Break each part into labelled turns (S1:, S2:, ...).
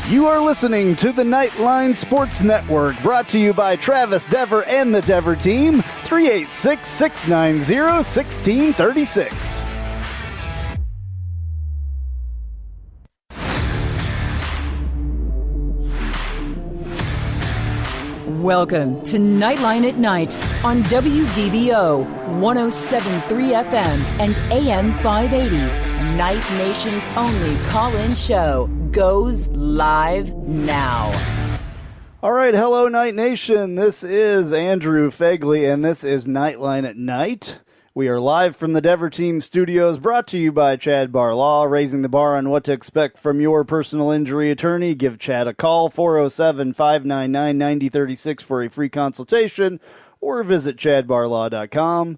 S1: You are listening to the Knightline Sports Network, brought to you by Travis Dever and the Dever team, 386-690-1636.
S2: Welcome to Knightline at Night on WDBO 107.3 FM and AM 580. Night Nation's only call-in show goes live now.
S1: All right, hello, Night Nation. This is Andrew Phegley, and this is Knightline at Night. We are live from the Dever Team Studios, brought to you by Chad Bar Law, raising the bar on what to expect from your personal injury attorney. Give Chad a call, 407-599-9036 for a free consultation, or visit chadbarlaw.com.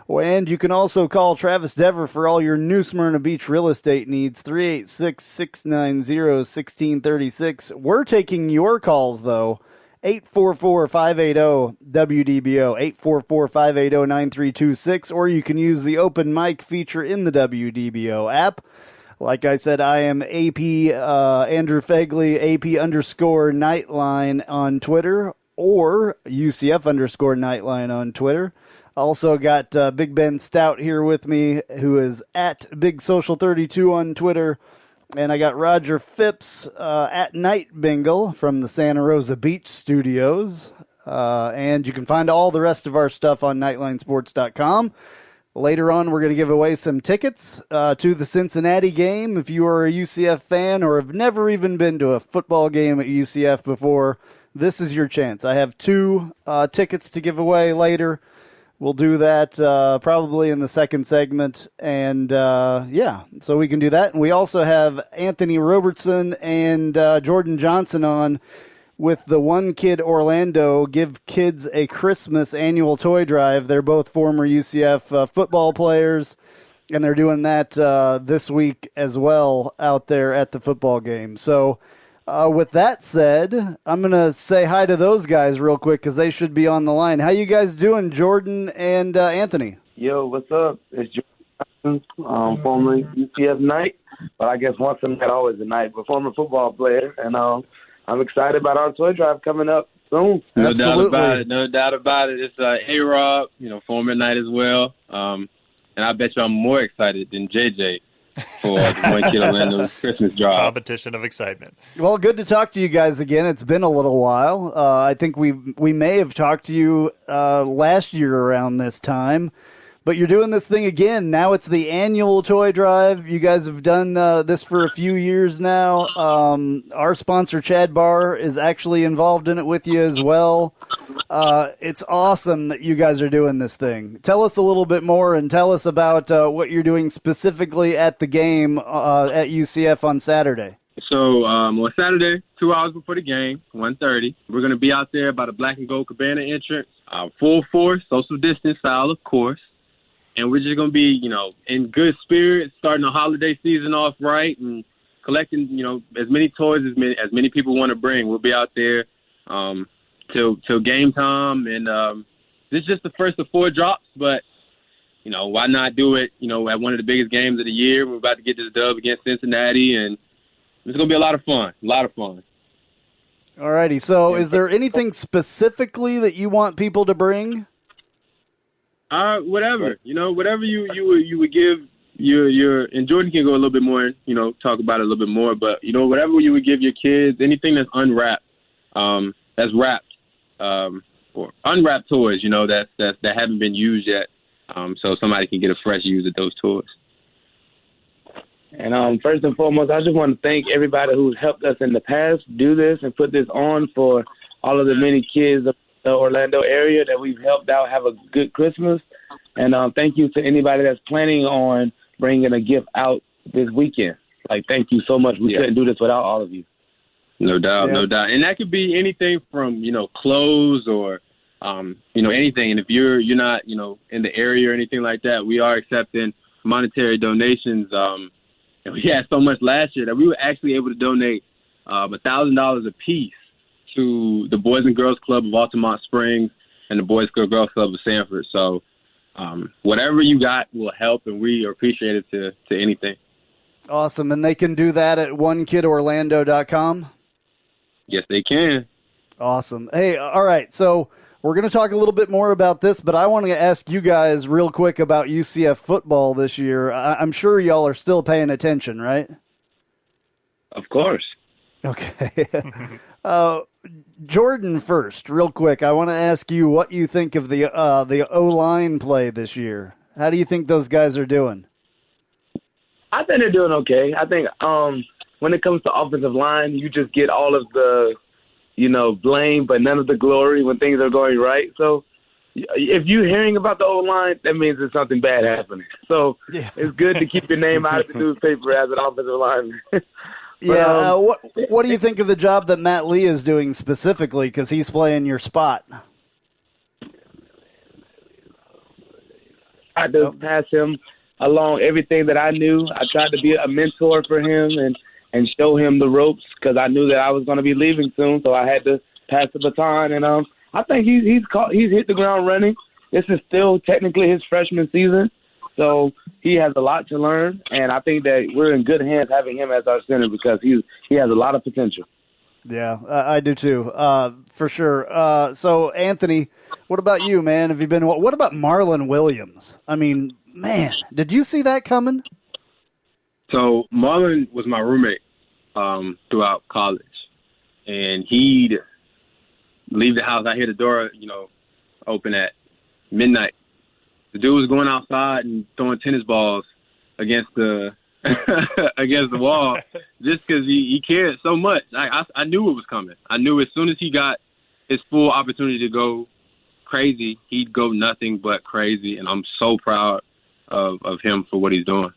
S1: And you can also call Travis Dever for all your New Smyrna Beach real estate needs, 386-690-1636. We're taking your calls, though. 844-580-WDBO, 844-580-9326, or you can use the open mic feature in the WDBO app. Like I said, I am AP Andrew Phegley, AP underscore Knightline on Twitter, or UCF underscore Knightline on Twitter. Also got Big Ben Stout here with me, who is at Big Social 32 on Twitter. And I got Roger Phipps at Night Bengal from the Santa Rosa Beach Studios. And you can find all the rest of our stuff on NightlineSports.com. Later on, we're going to give away some tickets to the Cincinnati game. If you are a UCF fan or have never even been to a football game at UCF before, this is your chance. I have 2 tickets to give away later. We'll do that probably in the second segment, and so we can do that. And we also have Anthony Robertson and Jordan Johnson on with the One Kid Orlando Give Kids a Christmas annual toy drive. They're both former UCF football players, and they're doing that this week as well out there at the football game. So with that said, I'm going to say hi to those guys real quick because they should be on the line. How you guys doing, Jordan and Anthony?
S3: Yo, what's up? It's Jordan, formerly UCF Knight, but I guess once a night, always a night, but former football player. And I'm excited about our toy drive coming up soon.
S4: No doubt about it. No doubt about it. It's A-Rob, former Knight as well. And I bet you I'm more excited than JJ. For the One Kid Orlando Christmas drive.
S5: Competition of excitement.
S1: Well, good to talk to you guys again. It's been a little while. I think we may have talked to you last year around this time, but you're doing this thing again. Now it's the annual toy drive. You guys have done this for a few years now. Our sponsor, Chad Bar, is actually involved in it with you as well. It's awesome that you guys are doing this thing. Tell us a little bit more and tell us about what you're doing specifically at the game at UCF on Saturday.
S4: So on Saturday, 2 hours before the game, 1:30, we're going to be out there by the Black and Gold Cabana entrance, full force, social distance style, of course. And we're just going to be, in good spirits, starting the holiday season off right and collecting, as many toys as many people want to bring. We'll be out there till game time, and this is just the first of 4 drops, but why not do it at one of the biggest games of the year? We're about to get this dub against Cincinnati, and it's gonna be a lot of fun.
S1: Alrighty, so is there anything specifically that you want people to bring?
S4: Whatever whatever you would give your and Jordan can go a little bit more, talk about it a little bit more, but whatever you would give your kids, anything that's unwrapped, that's wrapped. Or unwrapped toys, that haven't been used yet, so somebody can get a fresh use of those toys.
S3: And first and foremost, I just want to thank everybody who's helped us in the past do this and put this on for all of the many kids of the Orlando area that we've helped out have a good Christmas. And thank you to anybody that's planning on bringing a gift out this weekend. Thank you so much. We couldn't do this without all of you.
S4: No doubt, no doubt. And that could be anything from, clothes or, anything. And if you're not, in the area or anything like that, we are accepting monetary donations. And we had so much last year that we were actually able to donate $1,000 a piece to the Boys and Girls Club of Altamont Springs and the Boys and Girls Club of Sanford. So whatever you got will help, and we are appreciative to anything.
S1: Awesome. And they can do that at onekidorlando.com?
S4: Yes, they can.
S1: Awesome. Hey, all right. So we're going to talk a little bit more about this, but I want to ask you guys real quick about UCF football this year. I'm sure y'all are still paying attention, right?
S3: Of course.
S1: Okay. Jordan first, real quick. I want to ask you what you think of the O-line play this year. How do you think those guys are doing?
S3: I think they're doing okay. I think when it comes to offensive line, you just get all of the, blame, but none of the glory when things are going right. So if you're hearing about the O-line, that means there's something bad happening. So It's good to keep your name out of the newspaper as an offensive lineman.
S1: What do you think of the job that Matt Lee is doing specifically, because he's playing your spot?
S3: I had to pass him along everything that I knew. I tried to be a mentor for him and show him the ropes, because I knew that I was going to be leaving soon, so I had to pass the baton. And I think he's hit the ground running. This is still technically his freshman season, so he has a lot to learn, and I think that we're in good hands having him as our center, because he has a lot of potential.
S1: Yeah, I do too, for sure. So, Anthony, what about you, man? What about Marlon Williams? I mean, man, did you see that coming?
S4: So Marlon was my roommate throughout college, and he'd leave the house. I hear the door, open at midnight. The dude was going outside and throwing tennis balls against the against the wall just because he cared so much. I knew it was coming. I knew as soon as he got his full opportunity to go crazy, he'd go nothing but crazy, and I'm so proud of him for what he's doing.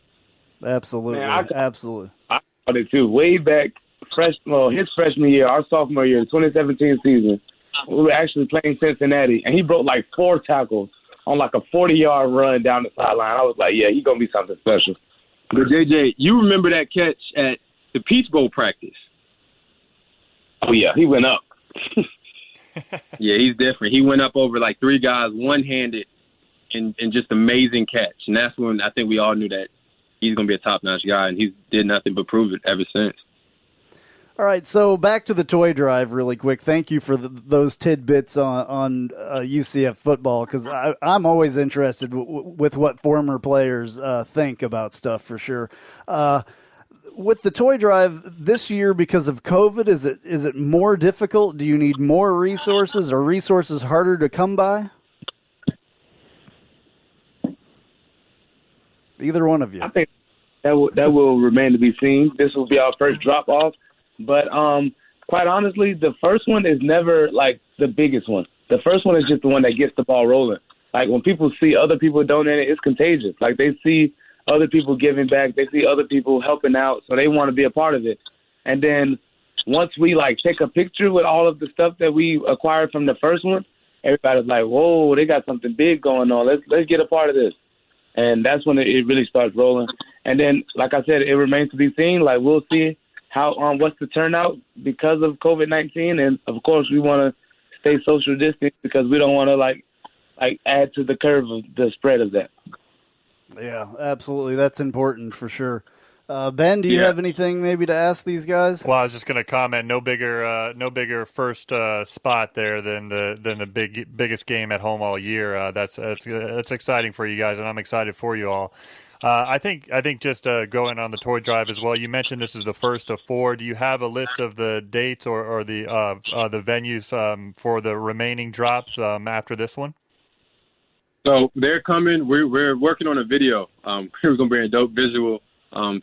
S1: Absolutely, absolutely.
S3: I thought it too. Way back, his freshman year, our sophomore year, 2017 season, we were actually playing Cincinnati, and he broke like 4 tackles on like a 40-yard run down the sideline. I was like, yeah, he's going to be something special.
S4: But, JJ, you remember that catch at the Peach Bowl practice?
S3: Oh, yeah, he went up.
S4: Yeah, he's different. He went up over like 3 guys one-handed and just amazing catch. And that's when I think we all knew that he's going to be a top-notch guy, and he's did nothing but prove it ever since.
S1: All right, so back to the toy drive really quick. Thank you for those tidbits on UCF football, because I'm always interested with what former players think about stuff for sure. With the toy drive this year, because of COVID, is it more difficult? Do you need more resources? Are resources harder to come by? Either one of you.
S3: I think that will remain to be seen. This will be our first drop-off. But quite honestly, the first one is never, like, the biggest one. The first one is just the one that gets the ball rolling. Like, when people see other people donating, it's contagious. Like, they see other people giving back. They see other people helping out, so they want to be a part of it. And then once we, like, take a picture with all of the stuff that we acquired from the first one, everybody's like, whoa, they got something big going on. Let's get a part of this. And that's when it really starts rolling. And then, like I said, it remains to be seen. Like, we'll see how what's the turnout because of COVID-19, and of course we want to stay social distance because we don't want to like add to the curve of the spread of that.
S1: Yeah, absolutely, that's important for sure. Ben, do you have anything maybe to ask these guys?
S5: Well, I was just going to comment. No bigger first spot there than the biggest game at home all year. That's exciting for you guys, and I'm excited for you all. I think just going on the toy drive as well. You mentioned this is the first of 4. Do you have a list of the dates or the venues for the remaining drops after this one?
S4: So they're coming. We're working on a video. We're gonna bring a dope visual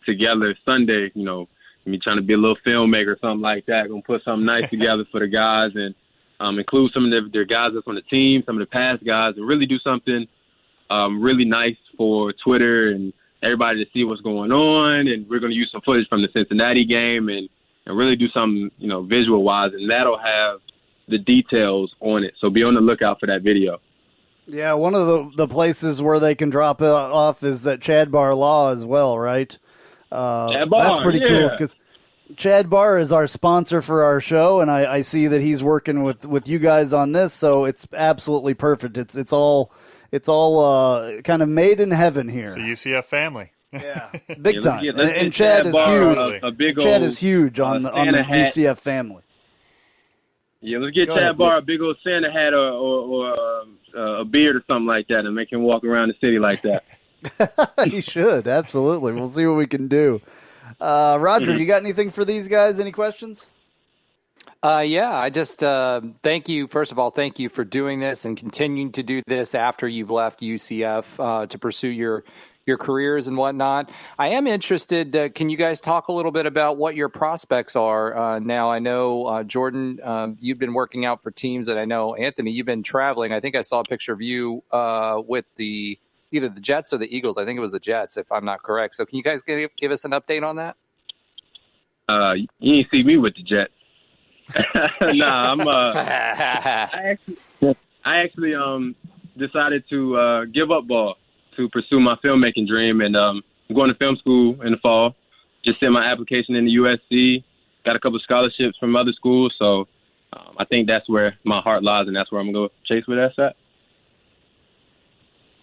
S4: together Sunday. Me trying to be a little filmmaker or something like that. Gonna put something nice together for the guys and include some of their guys that's on the team, some of the past guys, and really do something really nice for Twitter and everybody to see what's going on. And we're going to use some footage from the Cincinnati game and really do something, visual-wise, and that'll have the details on it. So be on the lookout for that video.
S1: Yeah, one of the places where they can drop it off is at Chad Bar Law as well, right? That's pretty cool because Chad Barr is our sponsor for our show, and I see that he's working with you guys on this, so it's absolutely perfect. It's all kind of made in heaven here.
S5: It's a UCF family.
S1: Yeah, big time.
S4: Let's
S1: and Chad is
S4: Barr
S1: huge.
S4: a big
S1: Chad is huge on the UCF family.
S4: Yeah, let's get
S1: Go
S4: Chad
S1: ahead,
S4: Barr a big old Santa hat or a beard or something like that and make him walk around the city like that.
S1: He should, absolutely. We'll see what we can do. Roger, you got anything for these guys? Any questions?
S6: Yeah, I just thank you. First of all, thank you for doing this and continuing to do this after you've left UCF to pursue your careers and whatnot. I am interested. Can you guys talk a little bit about what your prospects are now? I know, Jordan, you've been working out for teams that I know. Anthony, you've been traveling. I think I saw a picture of you with either the Jets or the Eagles. I think it was the Jets, if I'm not correct. So can you guys give us an update on that?
S4: You ain't see me with the Jets. Nah, I actually decided to give up ball to pursue my filmmaking dream, and I'm going to film school in the fall. Just sent my application in the USC. Got a couple of scholarships from other schools, so I think that's where my heart lies, and that's where I'm gonna go chase with that at.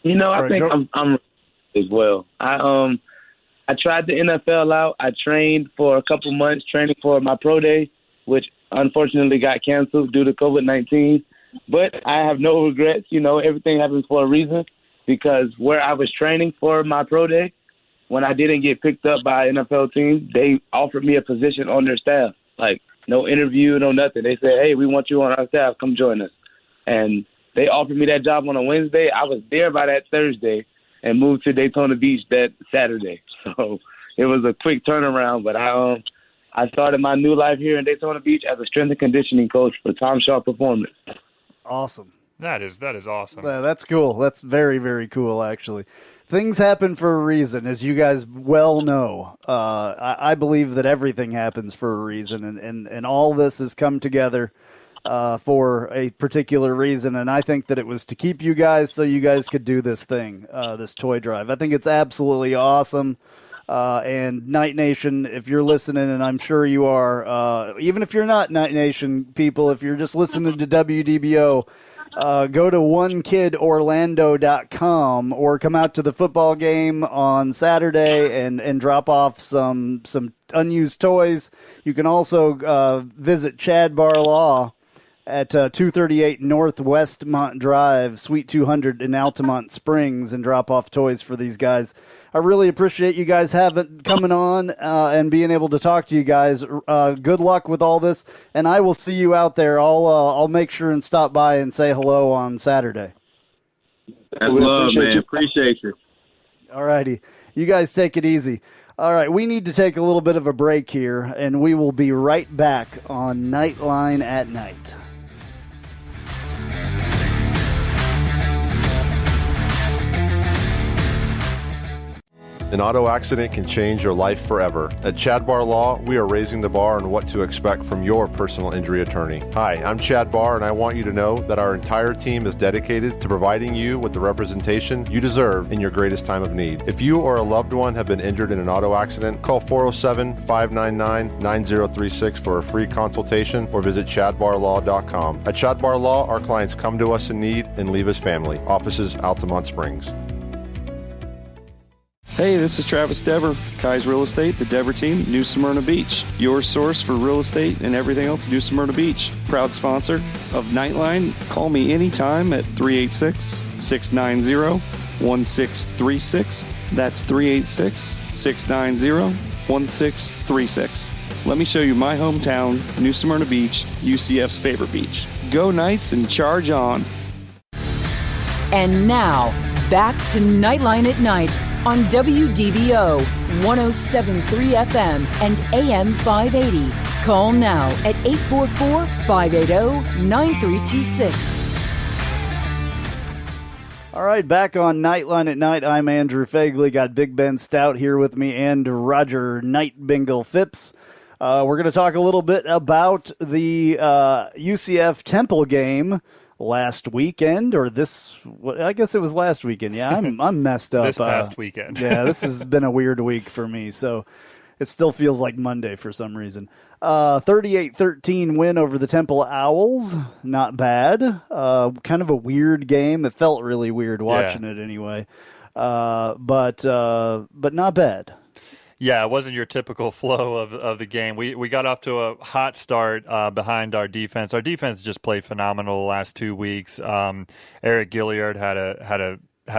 S3: You know, I think I'm as well. I tried the NFL out. I trained for a couple months, training for my pro day, which unfortunately got canceled due to COVID-19. But I have no regrets. You know, everything happens for a reason, because where I was training for my pro day, when I didn't get picked up by an NFL team, they offered me a position on their staff. Like, no interview, no nothing. They said, hey, we want you on our staff. Come join us. And they offered me that job on a Wednesday. I was there by that Thursday and moved to Daytona Beach that Saturday. So it was a quick turnaround. But I started my new life here in Daytona Beach as a strength and conditioning coach for Tom Shaw Performance.
S1: Awesome.
S5: That is awesome.
S1: That's cool. That's very, very cool, actually. Things happen for a reason, as you guys well know. I believe that everything happens for a reason, and all this has come together for a particular reason, and I think that it was to keep you guys so you guys could do this thing, this toy drive. I think it's absolutely awesome. And Night Nation, if you're listening, and I'm sure you are, even if you're not Night Nation people, if you're just listening to WDBO, go to onekidorlando.com or come out to the football game on Saturday and drop off some unused toys. You can also visit Chad Barr Law at 238 North Westmont Drive, Suite 200 in Altamont Springs, and drop off toys for these guys. I really appreciate you guys coming on and being able to talk to you guys. Good luck with all this, and I will see you out there. I'll make sure and stop by and say hello on Saturday.
S4: That's love, man. Appreciate you.
S1: All righty. You guys take it easy. All right, we need to take a little bit of a break here, and we will be right back on Knightline at Night.
S7: An auto accident can change your life forever. At Chad Barr Law, we are raising the bar on what to expect from your personal injury attorney. Hi, I'm Chad Barr, and I want you to know that our entire team is dedicated to providing you with the representation you deserve in your greatest time of need. If you or a loved one have been injured in an auto accident, call 407-599-9036 for a free consultation or visit chadbarlaw.com. At Chad Barr Law, our clients come to us in need and leave as family. Offices, Altamont Springs.
S8: Hey, this is Travis Dever, Kai's Real Estate, the Dever team, New Smyrna Beach. Your source for real estate and everything else, New Smyrna Beach. Proud sponsor of Knightline. Call me anytime at 386-690-1636. That's 386-690-1636. Let me show you my hometown, New Smyrna Beach, UCF's favorite beach. Go Knights and charge on.
S2: And now, back to Knightline at Night on WDBO 107.3 FM and AM 580. Call now at 844-580-9326.
S1: All right, back on Knightline at Night. I'm Andrew Phegley. Got Big Ben Stout here with me and Roger Bengal Phipps. We're going to talk a little bit about the UCF Temple game last weekend, or this, I guess it was last weekend. Yeah, I'm messed up.
S5: This past weekend.
S1: Yeah, this has been a weird week for me, so it still feels like Monday for some reason. 38-13 win over the Temple Owls. Not bad. Kind of a weird game. It felt really weird watching it anyway. But not bad.
S5: Yeah, it wasn't your typical flow of the game. We got off to a hot start behind our defense. Our defense just played phenomenal the last 2 weeks. Eric Gilliard had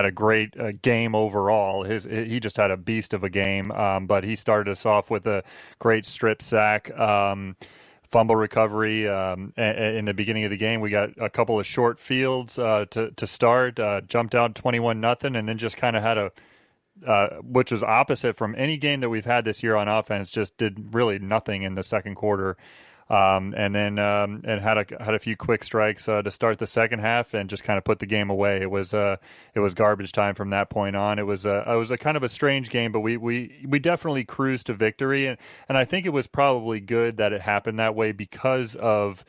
S5: a great game overall. He just had a beast of a game, but he started us off with a great strip sack, fumble recovery in the beginning of the game. We got a couple of short fields to start, jumped out 21-0, and then just kind of had which is opposite from any game that we've had this year on offense, just did really nothing in the second quarter. And then had a few quick strikes to start the second half, and just kind of put the game away. It was garbage time from that point on. It was a kind of a strange game, but we definitely cruised to victory, and I think it was probably good that it happened that way, because of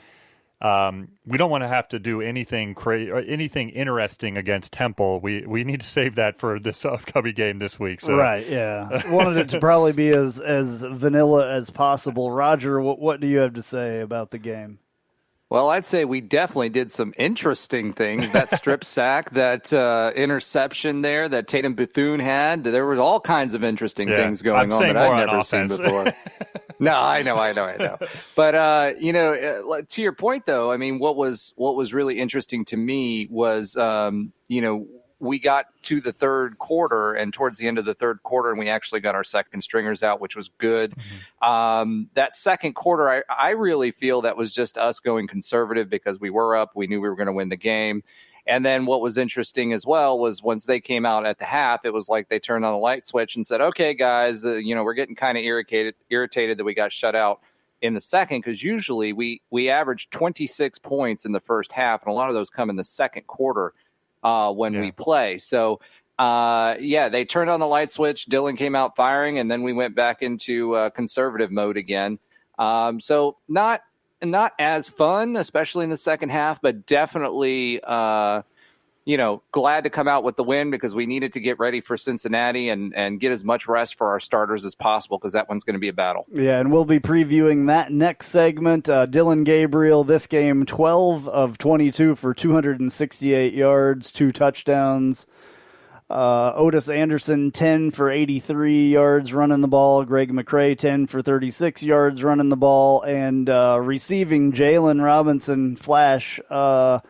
S5: we don't want to have to do anything anything interesting against Temple. We need to save that for this upcoming game this week. So.
S1: Right, yeah. Wanted it to probably be as vanilla as possible. Roger, what do you have to say about the game?
S6: Well, I'd say we definitely did some interesting things. That strip sack, that interception there that Tatum Bethune had. There was all kinds of interesting things going on that I've never seen before. No, I know. But to your point, though, I mean, what was really interesting to me was, we got to the third quarter, and towards the end of the third quarter, and we actually got our second stringers out, which was good. Mm-hmm. That second quarter, I really feel that was just us going conservative, because we were up. We knew we were going to win the game. And then what was interesting as well was once they came out at the half, it was like they turned on the light switch and said, okay, guys, we're getting kind of irritated that we got shut out in the second, because usually we average 26 points in the first half, and a lot of those come in the second quarter when we play. So, they turned on the light switch. Dylan came out firing, and then we went back into conservative mode again. So not as fun, especially in the second half, but definitely, glad to come out with the win, because we needed to get ready for Cincinnati and get as much rest for our starters as possible, because that one's going to be a battle. Yeah,
S1: and we'll be previewing that next segment. Dylan Gabriel, this game, 12 of 22 for 268 yards, 2 touchdowns. Otis Anderson, 10 for 83 yards running the ball. Greg McCrae, 10 for 36 yards running the ball. And receiving, Jalen Robinson, Flash, 4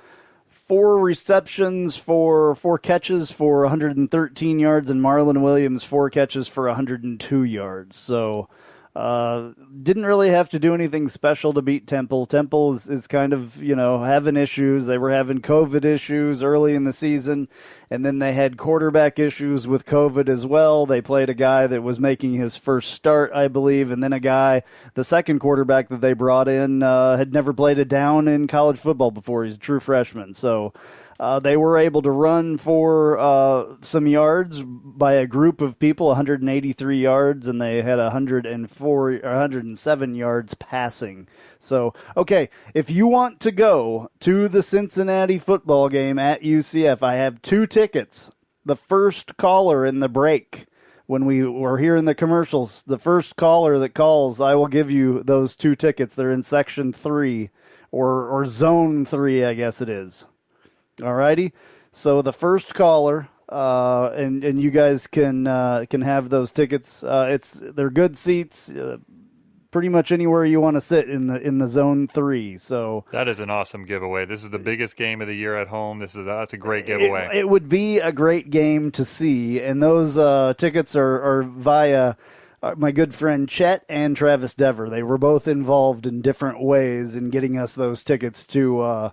S1: receptions for 4 catches for 113 yards, and Marlon Williams, 4 catches for 102 yards. So didn't really have to do anything special to beat Temple. Temple is kind of, having issues. They were having COVID issues early in the season, and then they had quarterback issues with COVID as well. They played a guy that was making his first start, I believe, and then the second quarterback that they brought in had never played a down in college football before. He's a true freshman. So they were able to run for some yards by a group of people, 183 yards, and they had 107 yards passing. So, okay, if you want to go to the Cincinnati football game at UCF, I have 2 tickets. The first caller in the break, when we were hearing the commercials, the first caller that calls, I will give you those 2 tickets. They're in Section 3 or Zone 3, I guess it is. Alrighty, so the first caller, and you guys can have those tickets. They're good seats, pretty much anywhere you want to sit in the Zone 3. So
S5: that is an awesome giveaway. This is the biggest game of the year at home. That's a great giveaway.
S1: It would be a great game to see, and those tickets are via my good friend Chet and Travis Dever. They were both involved in different ways in getting us those tickets to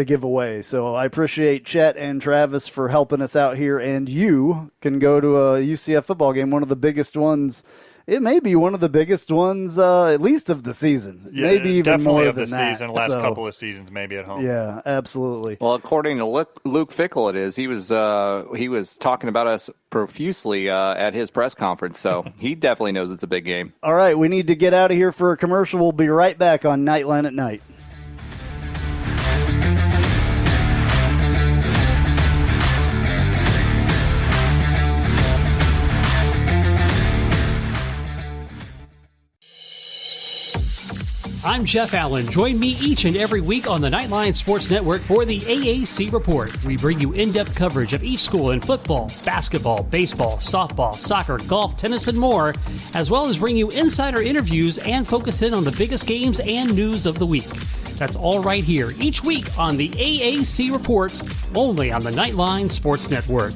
S1: give away. So I appreciate Chet and Travis for helping us out here, and you can go to a UCF football game, one of the biggest ones. It may be one of the biggest ones, at least of the season.
S5: Yeah,
S1: maybe even more
S5: of
S1: than
S5: the
S1: that.
S5: Season, last couple of seasons, maybe at home.
S1: Yeah, absolutely.
S6: Well, according to Luke Fickell, it is. He was talking about us profusely at his press conference, so he definitely knows it's a big game.
S1: All right, we need to get out of here for a commercial. We'll be right back on Knightline at Night.
S9: I'm Jeff Allen. Join me each and every week on the Knightline Sports Network for the AAC Report. We bring you in-depth coverage of each school in football, basketball, baseball, softball, soccer, golf, tennis, and more, as well as bring you insider interviews and focus in on the biggest games and news of the week. That's all right here each week on the AAC Report, only on the Knightline Sports Network.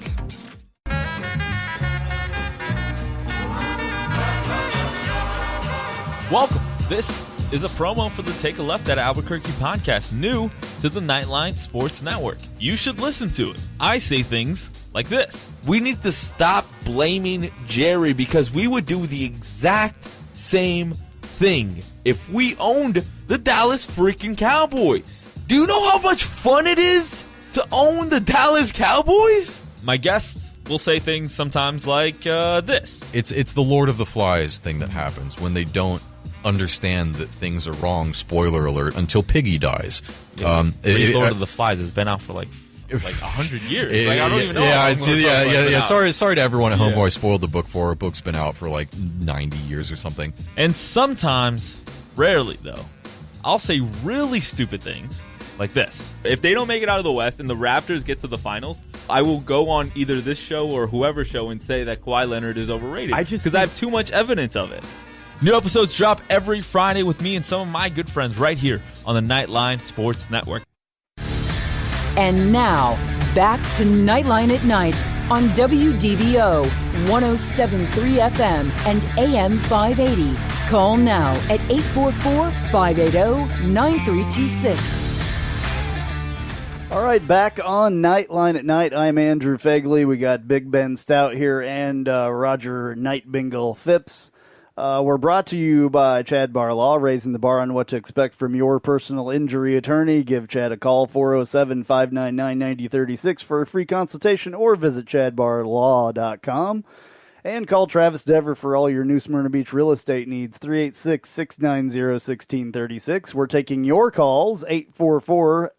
S10: Welcome. This is a promo for the Take a Left at Albuquerque podcast, new to the Knightline Sports Network. You should listen to it. I say things like this. We need to stop blaming Jerry because we would do the exact same thing if we owned the Dallas freaking Cowboys. Do you know how much fun it is to own the Dallas Cowboys? My guests will say things sometimes like this.
S11: It's the Lord of the Flies thing that happens when they don't understand that things are wrong. Spoiler alert, until Piggy dies.
S10: Lord of the Flies has been out for like 100 years. I don't even know.
S11: Yeah. Sorry to everyone at home who I spoiled the book for. A book's been out for like 90 years or something.
S10: And sometimes, rarely though, I'll say really stupid things like this. If they don't make it out of the West and the Raptors get to the finals, I will go on either this show or whoever's show and say that Kawhi Leonard is overrated because I have too much evidence of it. New episodes drop every Friday with me and some of my good friends right here on the Knightline Sports Network.
S2: And now, back to Knightline at Night on WDBO 107.3 FM and AM 580. Call now at 844-580-9326.
S1: All right, back on Knightline at Night. I'm Andrew Phegley. We got Big Ben Stout here and Roger Bengal Phipps. We're brought to you by Chad Barlaw, raising the bar on what to expect from your personal injury attorney. Give Chad a call, 407-599-9036 for a free consultation, or visit chadbarlaw.com. And call Travis Dever for all your New Smyrna Beach real estate needs, 386-690-1636. We're taking your calls, 844-580-WDBO,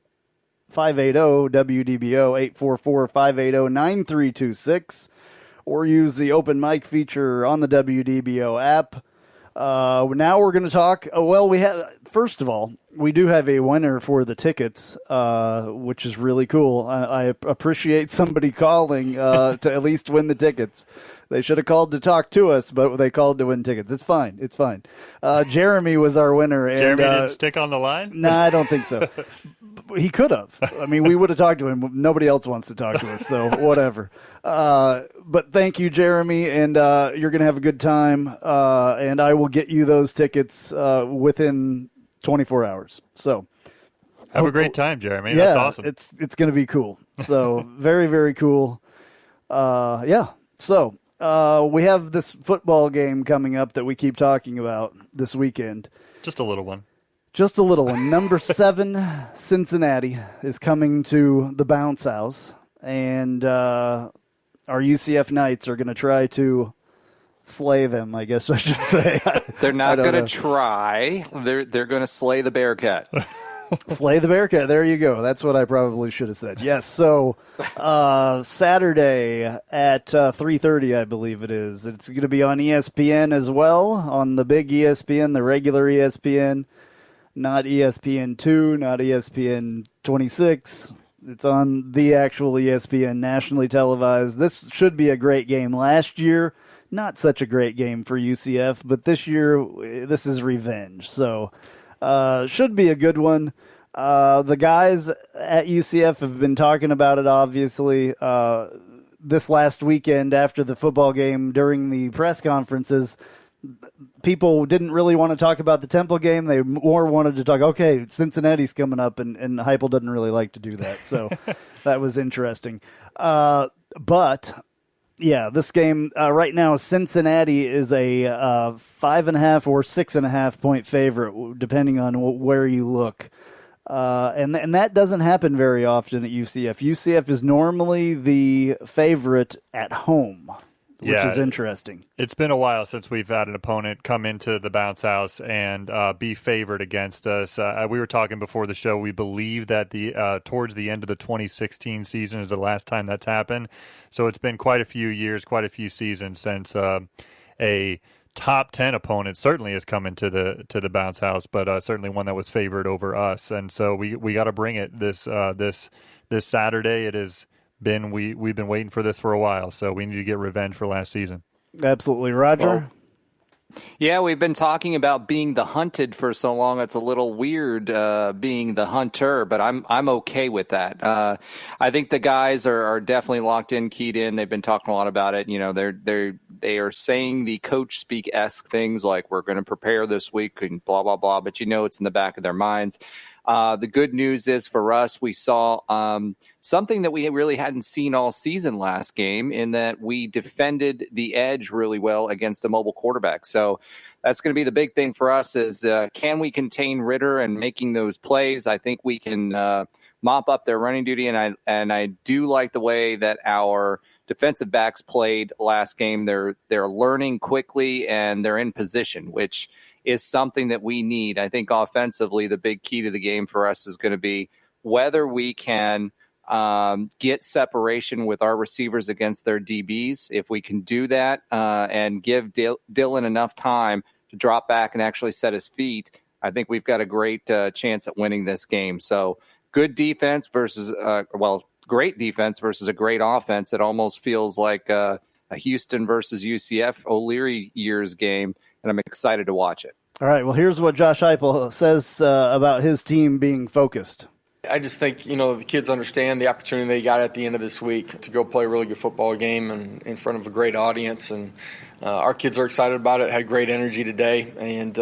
S1: 844-580-9326. Or use the open mic feature on the WDBO app. Now we're going to talk. First of all, we do have a winner for the tickets, which is really cool. I appreciate somebody calling to at least win the tickets. They should have called to talk to us, but they called to win tickets. It's fine. Jeremy was our winner. And,
S5: Jeremy didn't stick on the line?
S1: No, I don't think so. He could have. I mean, we would have talked to him. Nobody else wants to talk to us, so whatever. But thank you, Jeremy, and you're going to have a good time. And I will get you those tickets within 24 hours. So
S5: have a great time, Jeremy.
S1: Yeah,
S5: that's awesome.
S1: It's going to be cool. So very, very cool. So we have this football game coming up that we keep talking about this weekend.
S5: Just a little one.
S1: Number 7, Cincinnati, is coming to the Bounce House, and our UCF Knights are going to try to slay them, I guess I should say.
S6: They're not going to try. They're going to slay the Bearcat.
S1: Slay the Bearcat. There you go. That's what I probably should have said. Yes, so Saturday at 3:30, I believe it is. It's going to be on ESPN as well, on the big ESPN, the regular ESPN. Not ESPN2, not ESPN 26. It's on the actual ESPN, nationally televised. This should be a great game. Last year, not such a great game for UCF, but this year, this is revenge. So, should be a good one. The guys at UCF have been talking about it, obviously. This last weekend after the football game, during the press conferences, people didn't really want to talk about the Temple game. They more wanted to talk, okay, Cincinnati's coming up, and Heupel doesn't really like to do that. So that was interesting. But, yeah, this game right now, Cincinnati is a 5.5 or 6.5 point favorite, depending on where you look. And that doesn't happen very often at UCF. UCF is normally the favorite at home, which is interesting.
S5: It's been a while since we've had an opponent come into the Bounce House and be favored against us. We were talking before the show. We believe that towards the end of the 2016 season is the last time that's happened. So it's been quite a few years, quite a few seasons since a top 10 opponent certainly is coming to the bounce house, but certainly one that was favored over us. And so we got to bring it this Saturday. It has been, we've been waiting for this for a while, so we need to get revenge for last season.
S1: Absolutely. Roger?
S6: Yeah, we've been talking about being the hunted for so long. It's a little weird being the hunter, but I'm okay with that. I think the guys are definitely locked in, keyed in. They've been talking a lot about it. You know, they are saying the coach speak-esque things like we're going to prepare this week and blah blah blah. But you know, it's in the back of their minds. The good news is for us, we saw something that we really hadn't seen all season last game, in that we defended the edge really well against a mobile quarterback. So that's going to be the big thing for us is can we contain Ritter and making those plays? I think we can mop up their running duty, and I do like the way that our defensive backs played last game. They're learning quickly and they're in position, which is something that we need. I think offensively, the big key to the game for us is going to be whether we can get separation with our receivers against their DBs. If we can do that and give Dylan enough time to drop back and actually set his feet, I think we've got a great chance at winning this game. So good defense versus, great defense versus a great offense. It almost feels like a Houston versus UCF O'Leary years game, and I'm excited to watch it.
S1: All right, well, here's what Josh Heupel says about his team being focused.
S12: I just think, the kids understand the opportunity they got at the end of this week to go play a really good football game and in front of a great audience. And our kids are excited about it, had great energy today. And,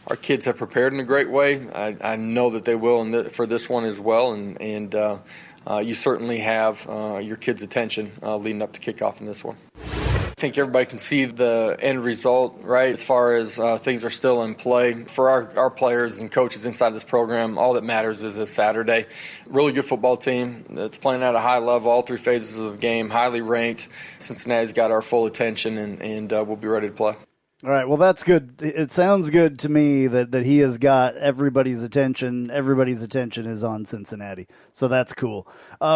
S12: our kids have prepared in a great way. I know that they will for this one as well. And you certainly have your kids' attention leading up to kickoff in this one. I think everybody can see the end result, right, as far as things are still in play. For our players and coaches inside this program, all that matters is this Saturday. Really good football team that's playing at a high level, all three phases of the game, highly ranked. Cincinnati's got our full attention, and we'll be ready to play.
S1: All right, well, that's good. It sounds good to me that he has got everybody's attention. Everybody's attention is on Cincinnati, so that's cool.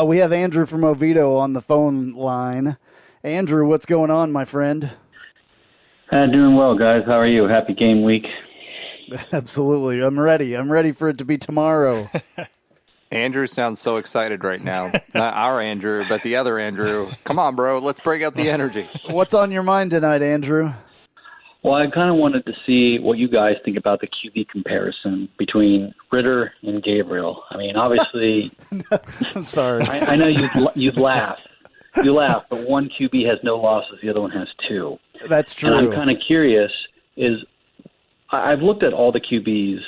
S1: We have Andrew from Oviedo on the phone line. Andrew, what's going on, my friend?
S13: Doing well, guys. How are you? Happy game week.
S1: Absolutely. I'm ready. I'm ready for it to be tomorrow.
S6: Andrew sounds so excited right now. Not our Andrew, but the other Andrew. Come on, bro. Let's bring up the energy.
S1: What's on your mind tonight, Andrew?
S13: Well, I kind of wanted to see what you guys think about the QB comparison between Ritter and Gabriel. I mean, obviously,
S1: I'm sorry.
S13: I know you'd laugh. You laugh, but one QB has no losses, the other one has two.
S1: That's true.
S13: And I'm kind of curious, I've looked at all the QBs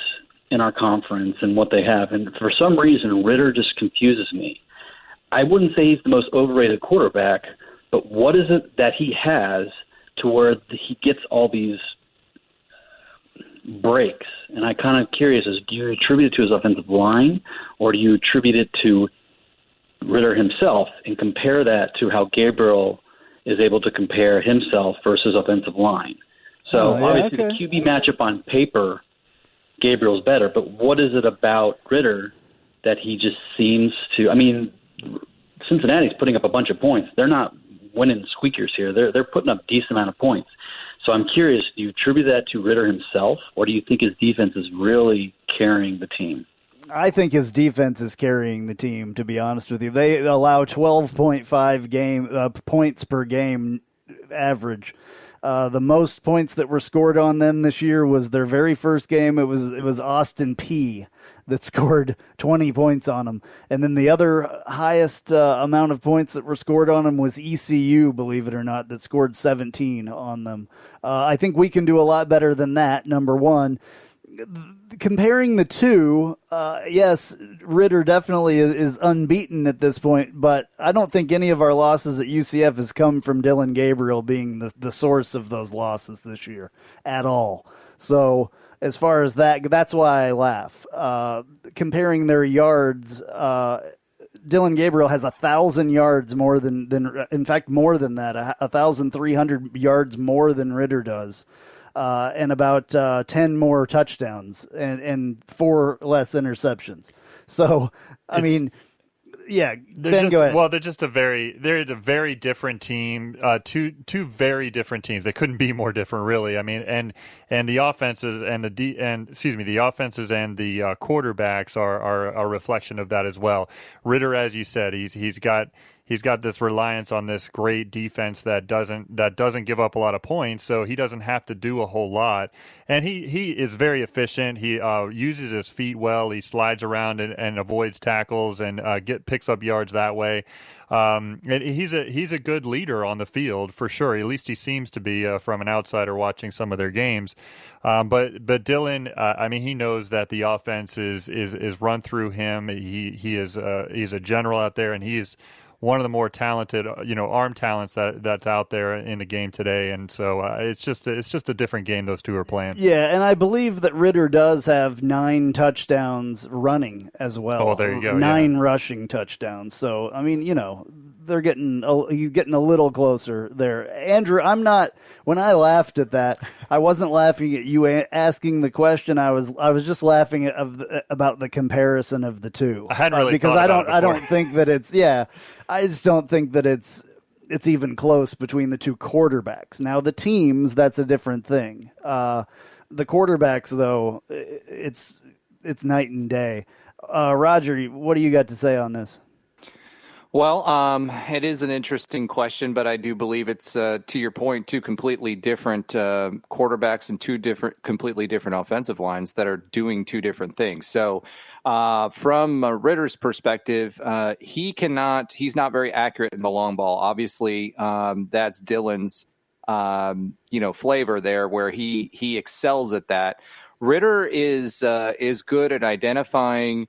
S13: in our conference and what they have, and for some reason, Ritter just confuses me. I wouldn't say he's the most overrated quarterback, but what is it that he has to where he gets all these breaks? And I'm kind of curious, do you attribute it to his offensive line, or do you attribute it to Ritter himself and compare that to how Gabriel is able to compare himself versus offensive line? So obviously the QB matchup on paper, Gabriel's better, but what is it about Ritter that he just seems to – I mean, Cincinnati's putting up a bunch of points. They're not winning squeakers here. They're putting up a decent amount of points. So I'm curious, do you attribute that to Ritter himself, or do you think his defense is really carrying the team?
S1: I think his defense is carrying the team, to be honest with you. They allow 12.5 points per game average. The most points that were scored on them this year was their very first game. It was Austin P that scored 20 points on them. And then the other highest amount of points that were scored on them was ECU, believe it or not, that scored 17 on them. I think we can do a lot better than that, number one. Comparing the two, yes, Ritter definitely is unbeaten at this point, but I don't think any of our losses at UCF has come from Dylan Gabriel being the source of those losses this year at all. So as far as that's why I laugh. Comparing their yards, Dylan Gabriel has 1,000 yards more than in fact, more than that, 1,300 yards more than Ritter does. And about 10 more touchdowns and 4 less interceptions. So, I mean, Yeah,
S5: They're
S1: go ahead.
S5: They're a very different team. Two very different teams. They couldn't be more different, really. I mean, and the offenses and the offenses and the quarterbacks are a reflection of that as well. Ritter, as you said, he's got this reliance on this great defense that doesn't give up a lot of points, so he doesn't have to do a whole lot. And he is very efficient. He uses his feet well. He slides around and avoids tackles and picks up yards that way. And he's a good leader on the field for sure. At least he seems to be from an outsider watching some of their games. But Dylan, I mean, he knows that the offense is run through him. He's a general out there, and he's one of the more talented, arm talents that's out there in the game today, and so it's just a different game those two are playing.
S1: Yeah, and I believe that Ritter does have 9 touchdowns running as well.
S5: Oh, there you go.
S1: 9 rushing touchdowns. So I mean, he's getting a little closer there. Andrew, when I laughed at that, I wasn't laughing at you asking the question. I was just laughing about the comparison of the two.
S5: I hadn't really
S1: because
S5: thought about it
S1: I don't think that it's I just don't think that it's even close between the two quarterbacks. Now the teams, that's a different thing. The quarterbacks, though, it's night and day. Roger, what do you got to say on this?
S6: Well, it is an interesting question, but I do believe it's, to your point, two completely different quarterbacks and completely different offensive lines that are doing two different things. So from Ritter's perspective, he's not very accurate in the long ball. Obviously, that's Dylan's, flavor there where he excels at that. Ritter is good at identifying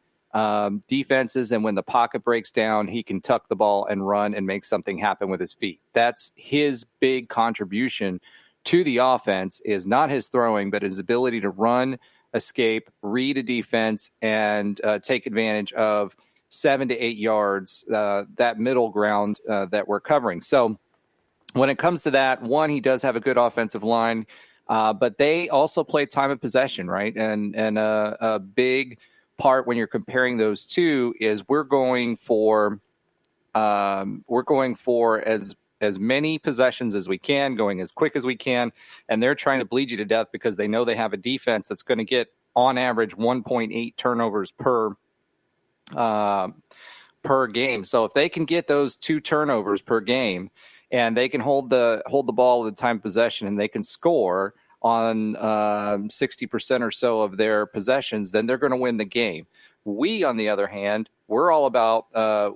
S6: defenses, and when the pocket breaks down, he can tuck the ball and run and make something happen with his feet. That's his big contribution to the offense, is not his throwing, but his ability to run, escape, read a defense, and take advantage of 7 to 8 yards, that middle ground that we're covering. So when it comes to that, one, he does have a good offensive line, but they also play time of possession, right? And a big part when you're comparing those two is we're going for as many possessions as we can, going as quick as we can, and they're trying to bleed you to death because they know they have a defense that's going to get on average 1.8 turnovers per game. So if they can get those 2 turnovers per game, and they can hold the ball with the time of possession, and they can score on 60% or so of their possessions, then they're going to win the game. We, on the other hand, we're all about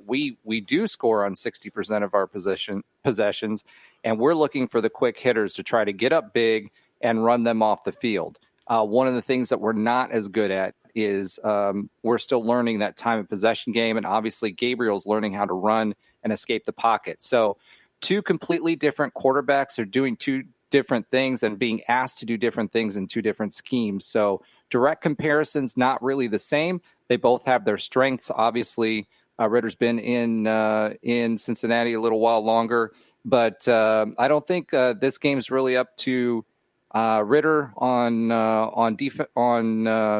S6: we do score on 60% of our possessions, and we're looking for the quick hitters to try to get up big and run them off the field. One of the things that we're not as good at is we're still learning that time of possession game, and obviously Gabriel's learning how to run and escape the pocket. So two completely different quarterbacks are doing two different things and being asked to do different things in two different schemes. So direct comparisons, not really the same. They both have their strengths. Obviously, Ritter's been in Cincinnati a little while longer, but I don't think this game's really up to Ritter on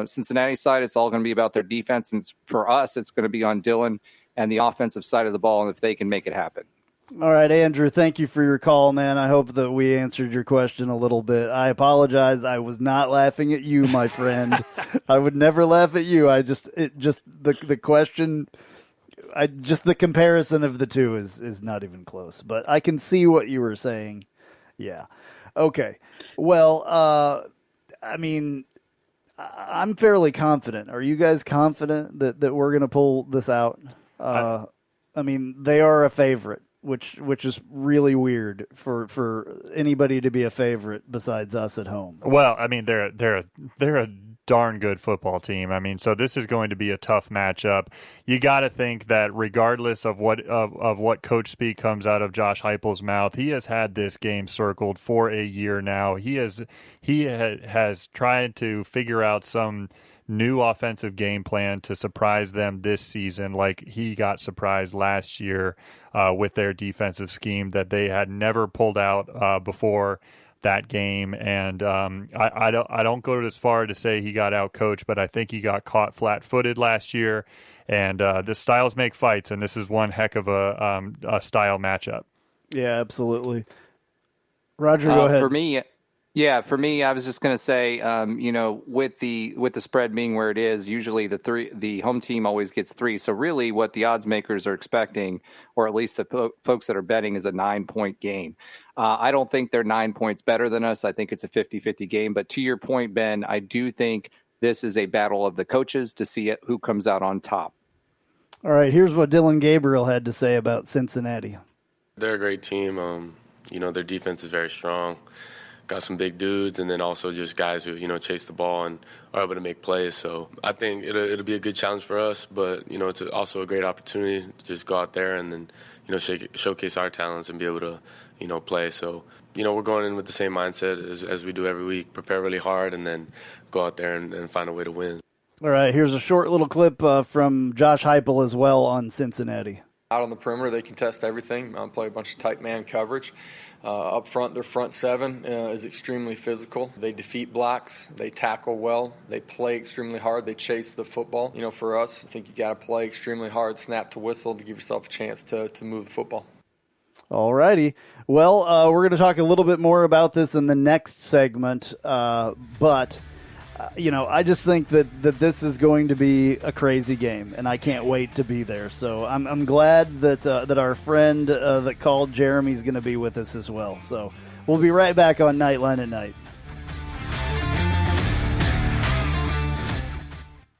S6: Cincinnati side. It's all going to be about their defense, and for us, it's going to be on Dylan and the offensive side of the ball, and if they can make it happen.
S1: All right, Andrew, thank you for your call, man. I hope that we answered your question a little bit. I apologize. I was not laughing at you, my friend. I would never laugh at you. The question, the comparison of the two is not even close. But I can see what you were saying. Yeah. Okay. Well, I'm fairly confident. Are you guys confident that we're going to pull this out? They are a favorite, which is really weird for anybody to be a favorite besides us at home.
S5: Well, I mean, they're a darn good football team. I mean, so this is going to be a tough matchup. You got to think that regardless of what coach speak comes out of Josh Heupel's mouth, he has had this game circled for a year now. He has tried to figure out some new offensive game plan to surprise them this season, like he got surprised last year with their defensive scheme that they had never pulled out before. that game. And I don't go as far to say he got out-coached, but I think he got caught flat-footed last year. And the styles make fights, and this is one heck of a style matchup.
S1: Yeah, absolutely. Roger, go ahead.
S6: For me, I was just going to say, with the spread being where it is, usually the home team always gets 3. So really, what the odds makers are expecting, or at least the folks that are betting, is a 9-point game. I don't think they're 9 points better than us. I think it's a 50-50 game. But to your point, Ben, I do think this is a battle of the coaches to see who comes out on top.
S1: All right, here's what Dylan Gabriel had to say about Cincinnati.
S14: They're a great team. Their defense is very strong. Got some big dudes, and then also just guys who, chase the ball and are able to make plays. So I think it'll be a good challenge for us, but, it's also a great opportunity to just go out there and then, showcase our talents and be able to, play. So, we're going in with the same mindset as we do every week, prepare really hard, and then go out there and find a way to win.
S1: All right, here's a short little clip from Josh Heupel as well on Cincinnati.
S12: Out on the perimeter, they contest everything, play a bunch of tight man coverage. Up front, their front seven is extremely physical. They defeat blocks. They tackle well. They play extremely hard. They chase the football. For us, I think you got to play extremely hard, snap to whistle, to give yourself a chance to move the football.
S1: All righty. Well, we're going to talk a little bit more about this in the next segment, but I just think that this is going to be a crazy game, and I can't wait to be there. So I'm glad that our friend that called, Jeremy, is going to be with us as well. So we'll be right back on Knightline at Night.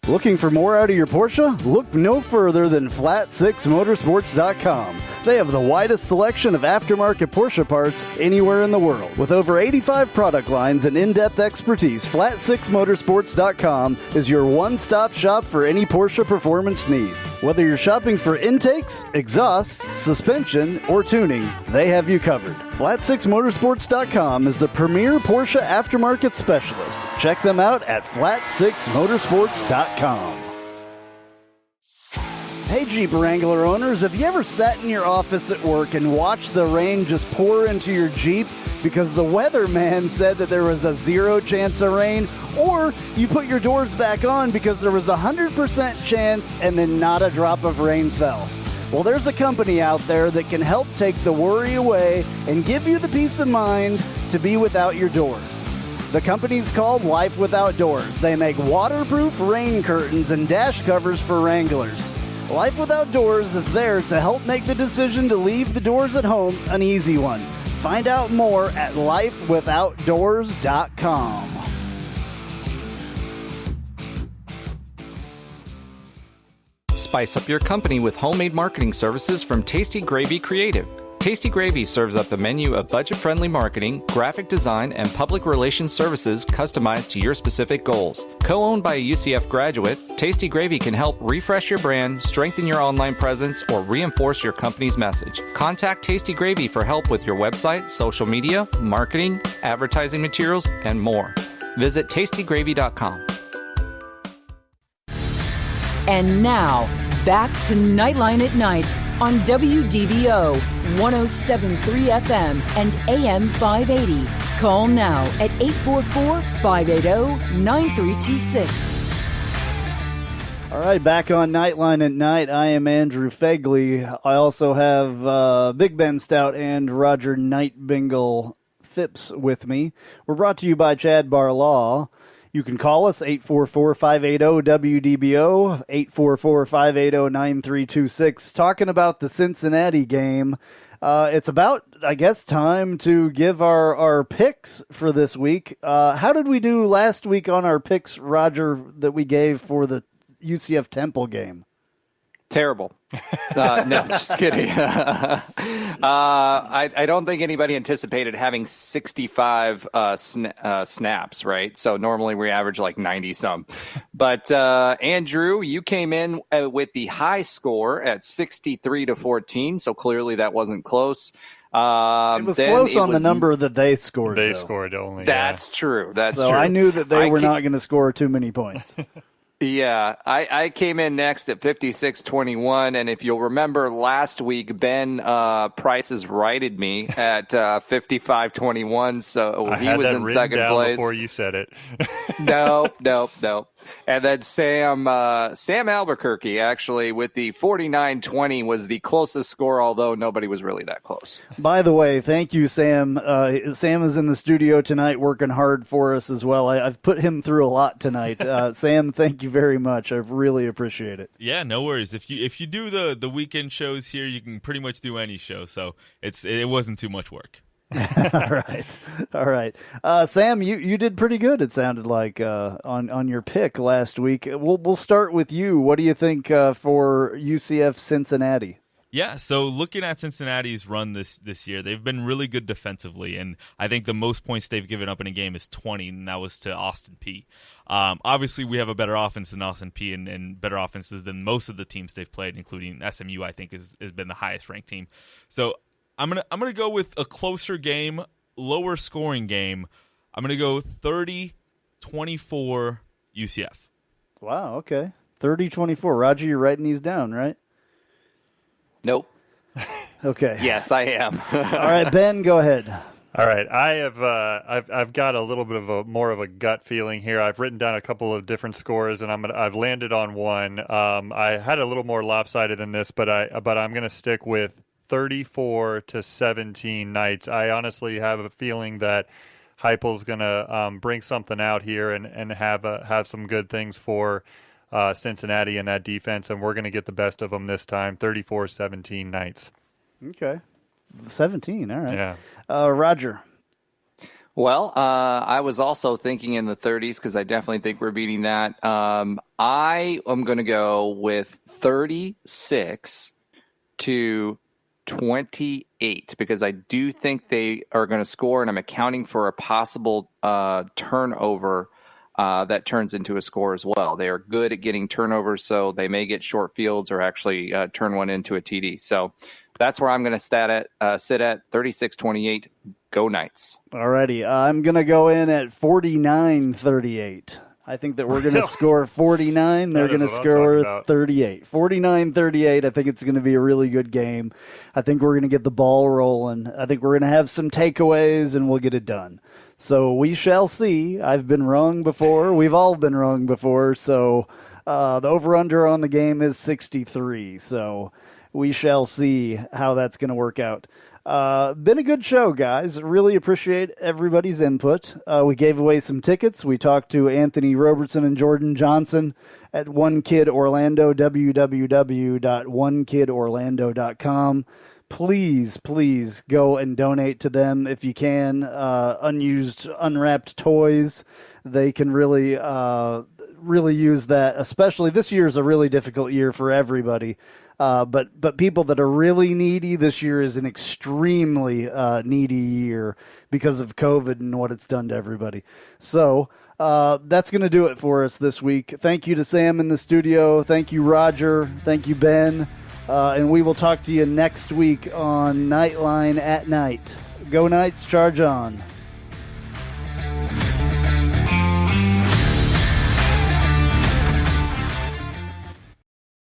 S1: Looking for more out of your Porsche? Look no further than Flat6Motorsports.com. They have the widest selection of aftermarket Porsche parts anywhere in the world. With over 85 product lines and in-depth expertise, Flat6Motorsports.com is your one-stop shop for any Porsche performance needs. Whether you're shopping for intakes, exhausts, suspension, or tuning, they have you covered. Flat6Motorsports.com is the premier Porsche aftermarket specialist. Check them out at Flat6Motorsports.com. Hey Jeep Wrangler owners, have you ever sat in your office at work and watched the rain just pour into your Jeep because the weatherman said that there was a 0 chance of rain? Or you put your doors back on because there was a 100% chance and then not a drop of rain fell? Well, there's a company out there that can help take the worry away and give you the peace of mind to be without your doors. The company's called Life Without Doors. They make waterproof rain curtains and dash covers for Wranglers. Life Without Doors is there to help make the decision to leave the doors at home an easy one. Find out more at lifewithoutdoors.com.
S6: Spice up your company with homemade marketing services from Tasty Gravy Creative. Tasty Gravy serves up the menu of budget-friendly marketing, graphic design, and public relations services customized to your specific goals. Co-owned by a UCF graduate, Tasty Gravy can help refresh your brand, strengthen your online presence, or reinforce your company's message. Contact Tasty Gravy for help with your website, social media, marketing, advertising materials, and more. Visit tastygravy.com.
S2: And now, back to Knightline at Night on WDBO 107.3 FM and AM 580. Call now at 844-580-9326.
S1: All right, back on Knightline at Night. I am Andrew Phegley. I also have Big Ben Stout and Roger Bengal Phipps with me. We're brought to you by Chad Bar Law. You can call us, 844-580-WDBO, 844-580-9326. Talking about the Cincinnati game. It's about, I guess, time to give our picks for this week. How did we do last week on our picks, Roger, that we gave for the UCF Temple game?
S6: Terrible. No, just kidding. I don't think anybody anticipated having 65 snaps, right? So normally we average like 90-some. But Andrew, you came in with the high score at 63-14, so clearly that wasn't close.
S1: It was close on the number that they scored.
S5: They scored only.
S6: That's true. That's
S1: so
S6: true.
S1: I knew that they were not going to score too many points.
S6: Yeah, I came in next at 56.21, and if you'll remember last week, Ben Prices righted me at 55.21, so he was in second place.
S5: Before you said it.
S6: No. And then Sam Albuquerque, actually, with the 49.20 was the closest score, although nobody was really that close.
S1: By the way, thank you, Sam. Sam is in the studio tonight working hard for us as well. I've put him through a lot tonight. Sam, thank you very much. I really appreciate it.
S10: Yeah, no worries. If you do the weekend shows here, you can pretty much do any show, so it wasn't too much work.
S1: All right. Sam, you did pretty good. It sounded like on your pick last week. We'll start with you. What do you think for UCF Cincinnati?
S10: Yeah, so looking at Cincinnati's run this year, they've been really good defensively, and I think the most points they've given up in a game is 20, and that was to Austin Peay. Obviously, we have a better offense than Austin Peay and better offenses than most of the teams they've played, including SMU, I think, has been the highest-ranked team. So I'm gonna go with a closer game, lower scoring game. I'm gonna go 30-24 UCF.
S1: Wow, okay. 30-24. Roger, you're writing these down, right?
S6: Nope.
S1: Okay.
S6: Yes, I am.
S1: All right, Ben, go ahead.
S5: All right, I've got a little bit of more of a gut feeling here. I've written down a couple of different scores, and I've landed on one. I had a little more lopsided than this, but I'm going to stick with 34-17 Knights. I honestly have a feeling that Heupel's going to bring something out here and have some good things for Cincinnati in that defense, and we're going to get the best of them this time. 34-17 Knights.
S1: Okay. 17, all right.
S5: Yeah.
S1: Roger.
S6: Well, I was also thinking in the 30s because I definitely think we're beating that. I am going to go with 36-28 because I do think they are going to score, and I'm accounting for a possible turnover that turns into a score as well. They are good at getting turnovers, so they may get short fields or actually turn one into a TD. So that's where I'm going to sit at 36-28. Go Knights.
S1: All righty. I'm going to go in at 49-38. I think that we're going to score 49. They're going to score 38. 49-38. I think it's going to be a really good game. I think we're going to get the ball rolling. I think we're going to have some takeaways, and we'll get it done. So we shall see. I've been wrong before. We've all been wrong before. So the over-under on the game is 63. So we shall see how that's going to work out. Been a good show, guys. Really appreciate everybody's input. We gave away some tickets. We talked to Anthony Robertson and Jordan Johnson at One Kid Orlando, www.onekidorlando.com. Please go and donate to them if you can. Unused, unwrapped toys. They can really use that. Especially this year is a really difficult year for everybody. But people that are really needy, this year is an extremely needy year because of COVID and what it's done to everybody. So that's going to do it for us this week. Thank you to Sam in the studio. Thank you, Roger. Thank you, Ben. And we will talk to you next week on Knightline at Night. Go Knights, charge on.